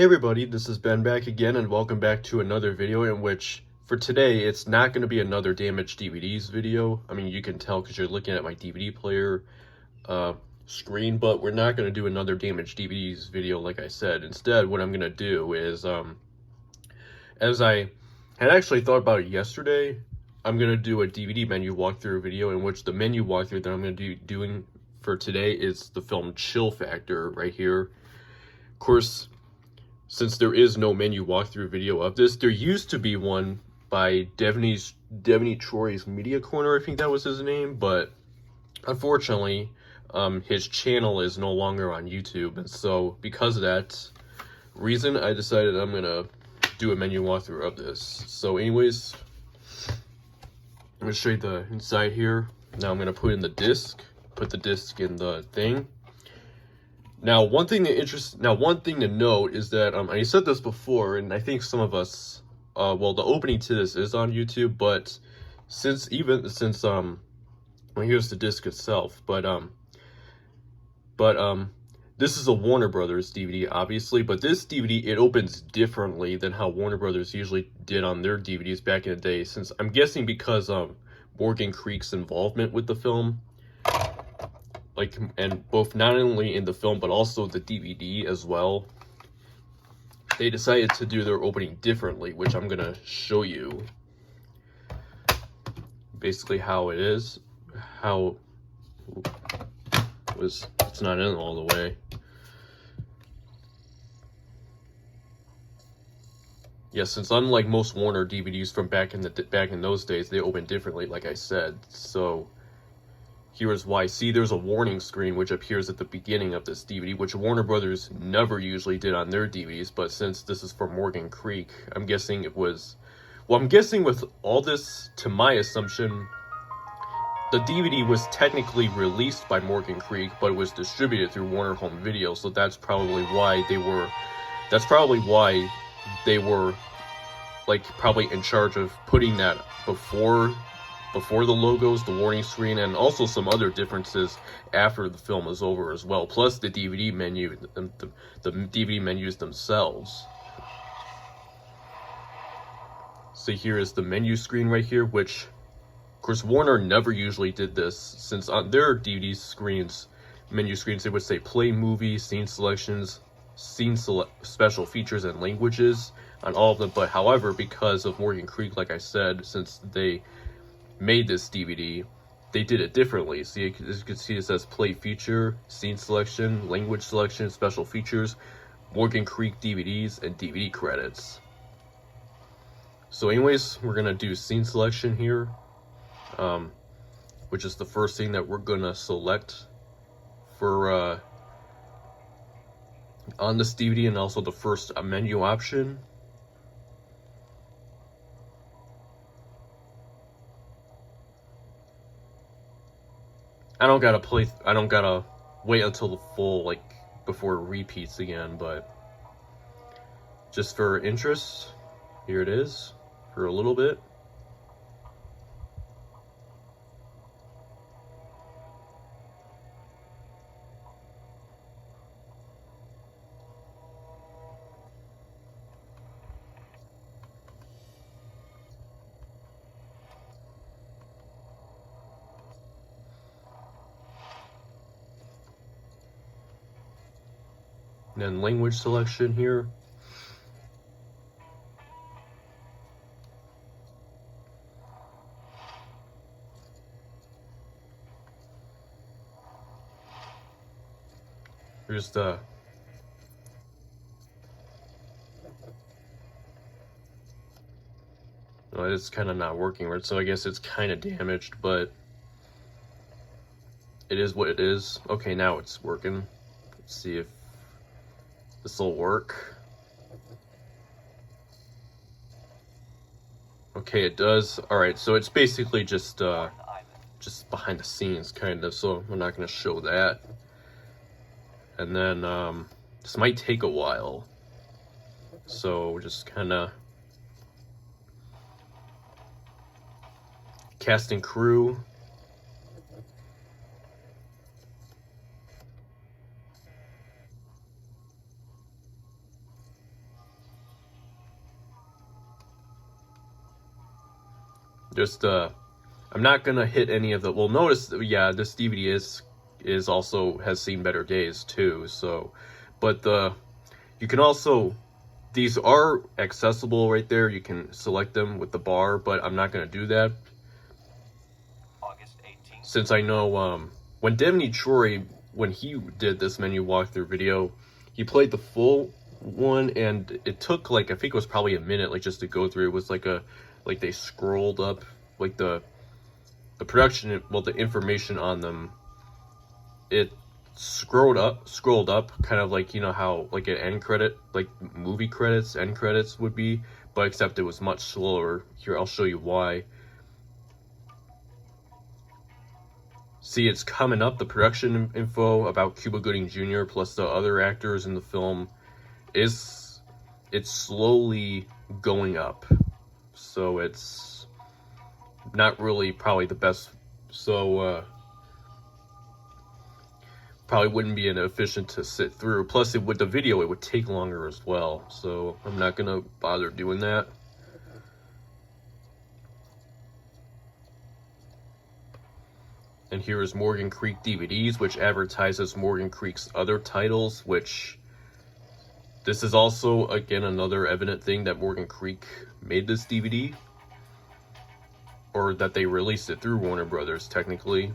Hey everybody, this is Ben back again and welcome back to another video in which, for today, it's not going to be another damaged DVDs video. I mean, you can tell because you're looking at my DVD player screen, but we're not going to do another damaged DVDs video like I said. Instead, what I'm going to do is, as I had actually thought about it yesterday, I'm going to do a DVD menu walkthrough video in which the menu walkthrough that I'm going to be doing for today is the film Chill Factor right here. Of course, since there is no menu walkthrough video of this, there used to be one by Devaney Troy's Media Corner, I think that was his name, but unfortunately, his channel is no longer on YouTube, and so because of that reason, I decided I'm gonna do a menu walkthrough of this. So anyways, I'm gonna show you the inside here. Now I'm gonna put in the disc, put the disc in the thing. Now, one thing to note is that I said this before, and I think some of us, well, the opening to this is on YouTube, but since well, here's the disc itself, but this is a Warner Brothers DVD, obviously, but this DVD, it opens differently than how Warner Brothers usually did on their DVDs back in the day, since I'm guessing because Morgan Creek's involvement with the film. And both not only in the film but also the DVD as well, they decided to do their opening differently, which I'm gonna show you basically how it is. It's not in all the way. Yes, since unlike most Warner DVDs from back in those days, they open differently, like I said. So here is why. See, there's a warning screen which appears at the beginning of this DVD, which Warner Brothers never usually did on their DVDs, but since this is from Morgan Creek, I'm guessing it was... Well, I'm guessing with all this, to my assumption, the DVD was technically released by Morgan Creek, but it was distributed through Warner Home Video, so that's probably why they were... like, probably in charge of putting that before the logos, the warning screen, and also some other differences after the film is over as well, plus the DVD menu, the DVD menus themselves. So here is the menu screen right here, which, of course, Warner never usually did this, since on their DVD screens, menu screens, they would say play movie, scene selections, special features, and languages on all of them, but however, because of Morgan Creek, like I said, since they made this DVD, they did it differently. See, as you can see, it says play feature, scene selection, language selection, special features, Morgan Creek DVDs, and DVD credits. So anyways, we're gonna do scene selection here, which is the first thing that we're gonna select for on this DVD, and also the first menu option. I don't gotta wait until the full, like, before it repeats again, but just for interest, here it is for a little bit. And then language selection here. Here's the... Well, it's kind of not working right, so I guess it's kind of damaged, but it is what it is. Okay, now it's working. Let's see if this will work. Okay, it does. Alright, so it's basically just behind the scenes, kind of, so we're not going to show that. And then, this might take a while. So, just kind of... Casting crew. Just I'm not gonna hit any of the. Well, notice, yeah, this DVD is also has seen better days too. So, but you can also, these are accessible right there. You can select them with the bar, but I'm not gonna do that. August 18th. Since I know when Devney Troy, when he did this menu walkthrough video, he played the full one, and it took like, I think it was probably a minute, like, just to go through. It was like they scrolled up like the production, well, the information on them, it scrolled up kind of like, you know how like an end credit, like movie credits, end credits would be, but except it was much slower. Here, I'll show you why. See, it's coming up, the production info about Cuba Gooding Jr. plus the other actors in the film it's slowly going up. So it's not really probably the best. So probably wouldn't be efficient to sit through. Plus, with the video, it would take longer as well. So I'm not gonna bother doing that. And here is Morgan Creek DVDs, which advertises Morgan Creek's other titles, which this is also, again, another evident thing that Morgan Creek made this DVD. Or that they released it through Warner Brothers, technically.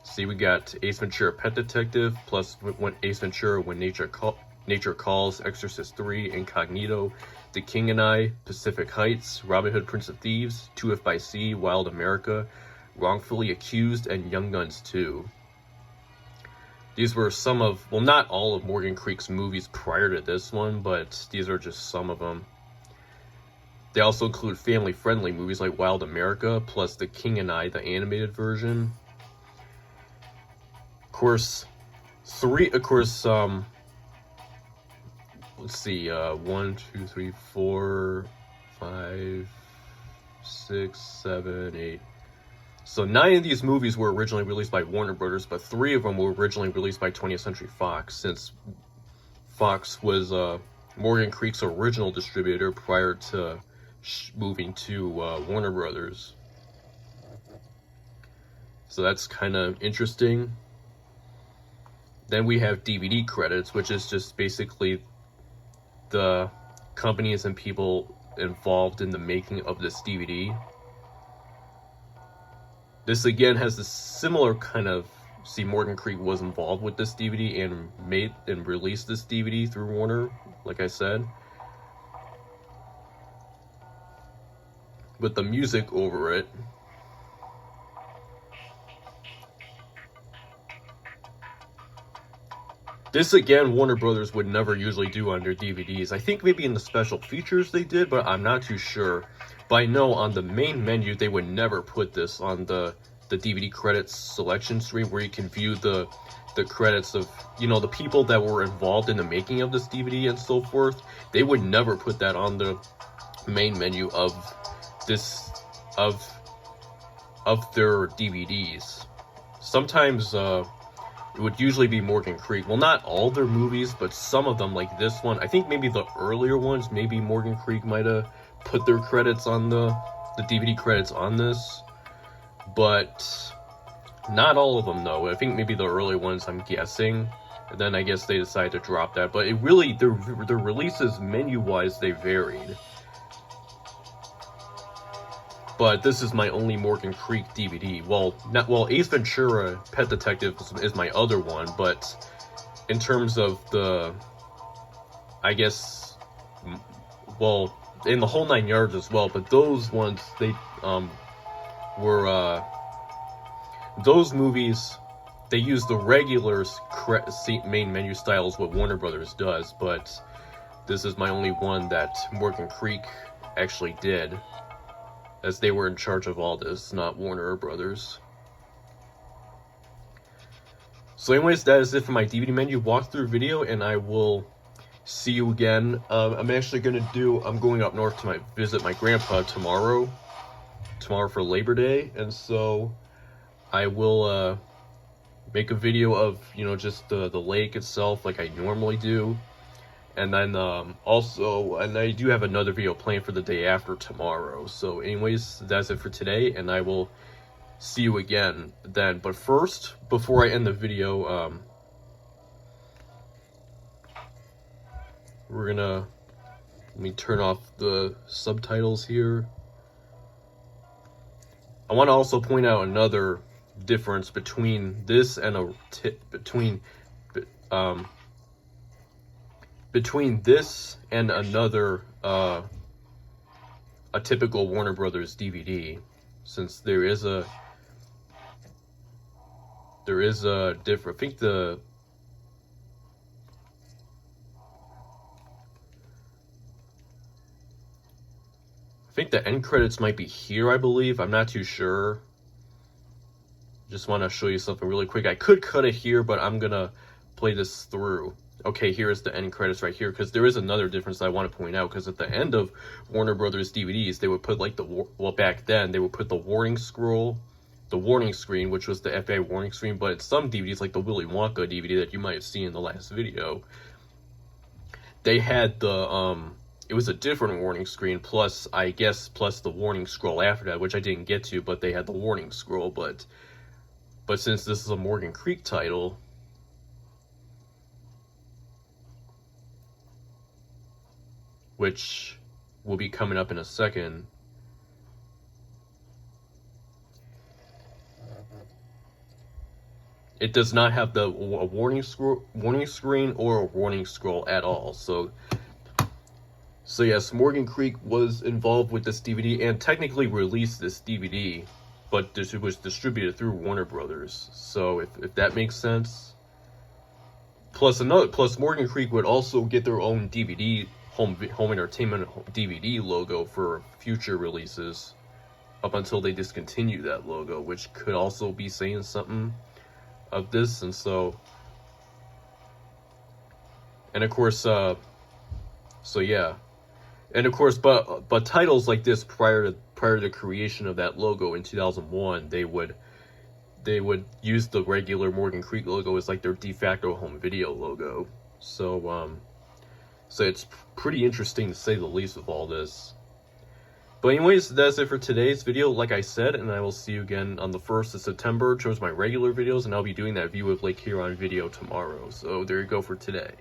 See, we got Ace Ventura Pet Detective, plus Ace Ventura When Nature Calls, Exorcist 3, Incognito, The King and I, Pacific Heights, Robin Hood Prince of Thieves, 2F by C, Wild America, Wrongfully Accused, and Young Guns 2. These were some of, well, not all of Morgan Creek's movies prior to this one, but these are just some of them. They also include family-friendly movies like Wild America, plus The King and I, the animated version. Of course, let's see, 1, 2, 3, 4, 5, 6, 7, 8. So 9 of these movies were originally released by Warner Brothers, but 3 of them were originally released by 20th Century Fox, since Fox was Morgan Creek's original distributor prior to moving to Warner Brothers. So that's kind of interesting. Then we have DVD credits, which is just basically the companies and people involved in the making of this DVD. This again has a similar kind of, see, Morgan Creek was involved with this DVD and made and released this DVD through Warner, like I said. With the music over it. This again, Warner Brothers would never usually do on their DVDs. I think maybe in the special features they did, but I'm not too sure. But I know on the main menu, they would never put this on the DVD credits selection screen where you can view the credits of, you know, the people that were involved in the making of this DVD and so forth. They would never put that on the main menu of this, of their DVDs. Sometimes, it would usually be Morgan Creek. Well, not all their movies, but some of them, like this one. I think maybe the earlier ones, maybe Morgan Creek might have put their credits on the DVD credits on this. But not all of them, though. I think maybe the early ones, I'm guessing. And then I guess they decided to drop that. But it really, their releases, menu-wise, they varied. But this is my only Morgan Creek DVD. Well, Ace Ventura Pet Detective is my other one, but in terms of the, I guess, well, in the whole 9 yards as well, but those ones, they were, those movies, they use the regular main menu styles what Warner Brothers does, but this is my only one that Morgan Creek actually did, as they were in charge of all this, not Warner Brothers. So anyways, that is it for my DVD menu walkthrough video, and I will see you again. I'm actually I'm going up north to visit my grandpa tomorrow for Labor Day, and so I will make a video of, you know, just the lake itself like I normally do, And then also, and I do have another video planned for the day after tomorrow. So anyways, that's it for today, and I will see you again then. But first, before I end the video, we're gonna, let me turn off the subtitles here. I want to also point out another difference between this and between this and another a typical Warner Brothers DVD, since there is a different, I think the end credits might be here, I believe. I'm not too sure. Just want to show you something really quick. I could cut it here, but I'm gonna play this through. Okay, here's the end credits right here, because there is another difference I want to point out, because at the end of Warner Brothers DVDs, they would put like well, back then, they would put the warning scroll, the warning screen, which was the FBI warning screen, but some DVDs, like the Willy Wonka DVD that you might have seen in the last video, they had the, it was a different warning screen, plus, I guess, plus the warning scroll after that, which I didn't get to, but they had the warning scroll, but since this is a Morgan Creek title, which will be coming up in a second, it does not have the warning screen or a warning scroll at all. So yes, Morgan Creek was involved with this DVD and technically released this DVD, but it was distributed through Warner Brothers. So if that makes sense. Plus Morgan Creek would also get their own DVD home entertainment DVD logo for future releases up until they discontinue that logo, which could also be saying something of this. And so, and of course, so yeah, and of course, but titles like this prior to the creation of that logo in 2001, they would use the regular Morgan Creek logo as like their de facto home video logo. So so it's pretty interesting to say the least with all this. But anyways, that's it for today's video, like I said, and I will see you again on the 1st of September towards my regular videos, and I'll be doing that View of Lake Huron video tomorrow. So there you go for today.